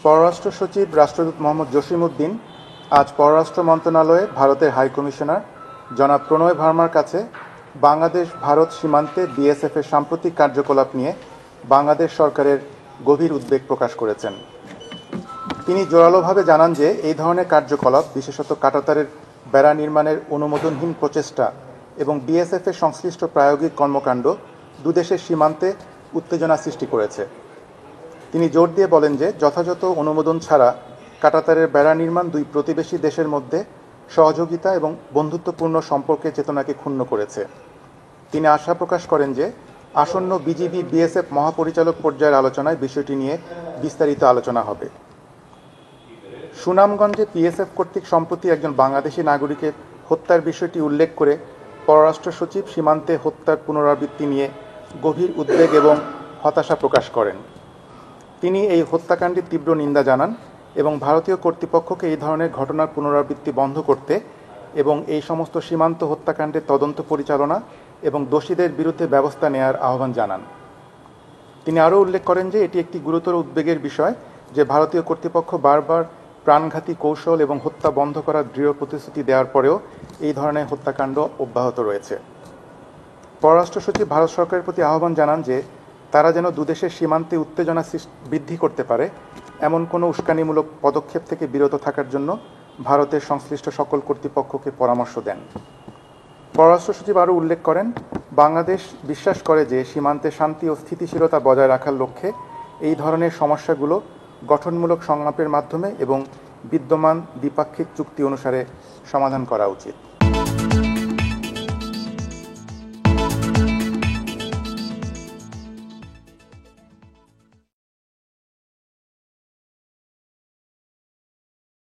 পররাষ্ট্র সচিব রাষ্ট্রদূত মোহাম্মদ জসিম-উদ্দিন আজ পররাষ্ট্র মন্ত্রণালয়ে ভারতের হাইকমিশনার জনাব প্রণয় ভার্মার কাছে বাংলাদেশ ভারত সীমান্তে বিএসএফের সাম্প্রতিক কার্যকলাপ নিয়ে বাংলাদেশ সরকারের গভীর উদ্বেগ প্রকাশ করেছেন। তিনি জোরালোভাবে জানান যে এই ধরনের কার্যকলাপ, বিশেষত কাঁটাতারের বেড়া নির্মাণের অনুমোদনহীন প্রচেষ্টা এবং বিএসএফের সংশ্লিষ্ট প্রায়োগিক কর্মকাণ্ড দুদেশের সীমান্তে উত্তেজনা সৃষ্টি করেছে। তিনি জোর দিয়ে বলেন যে যথাযথ অনুমোদন ছাড়া কাঁটাতারের বেড়া নির্মাণ দুই প্রতিবেশী দেশের মধ্যে সহযোগিতা এবং বন্ধুত্বপূর্ণ সম্পর্কের চেতনাকে ক্ষুণ্ণ করেছে। তিনি আশা প্রকাশ করেন যে আসন্ন বিজিবি বিএসএফ মহাপরিচালক পর্যায়ের আলোচনায় বিষয়টি নিয়ে বিস্তারিত আলোচনা হবে। সুনামগঞ্জে বিএসএফ কর্তৃক সম্প্রতি একজন বাংলাদেশি নাগরিকের হত্যার বিষয়টি উল্লেখ করে পররাষ্ট্র সচিব সীমান্তে হত্যার পুনরাবৃত্তি নিয়ে গভীর উদ্বেগ এবং হতাশা প্রকাশ করেন। তিনি এই হত্যাকাণ্ডের তীব্র নিন্দা জানান এবং ভারতীয় কর্তৃপক্ষকে এই ধরনের ঘটনার পুনরাবৃত্তি বন্ধ করতে এবং এই সমস্ত সীমান্ত হত্যাকাণ্ডের তদন্ত পরিচালনা এবং দোষীদের বিরুদ্ধে ব্যবস্থা নেওয়ার আহ্বান জানান। তিনি আরও উল্লেখ করেন যে এটি একটি গুরুতর উদ্বেগের বিষয় যে ভারতীয় কর্তৃপক্ষ বারবার প্রাণঘাতী কৌশল এবং হত্যা বন্ধ করার দৃঢ় প্রতিশ্রুতি দেওয়ার পরেও এই ধরনের হত্যাকাণ্ড অব্যাহত রয়েছে। পররাষ্ট্র সচিব ভারত সরকারের প্রতি আহ্বান জানান যে তারা যেন দুদেশের সীমান্তে উত্তেজনা বৃদ্ধি করতে পারে এমন কোনো উস্কানিমূলক পদক্ষেপ থেকে বিরত থাকার জন্য ভারতের সংশ্লিষ্ট সকল কর্তৃপক্ষকে পরামর্শ দেন। পররাষ্ট্র সচিব আরও উল্লেখ করেন, বাংলাদেশ বিশ্বাস করে যে সীমান্তে শান্তি ও স্থিতিশীলতা বজায় রাখার লক্ষ্যে এই ধরনের সমস্যাগুলো গঠনমূলক সংলাপের মাধ্যমে এবং বিদ্যমান দ্বিপাক্ষিক চুক্তি অনুসারে সমাধান করা উচিত।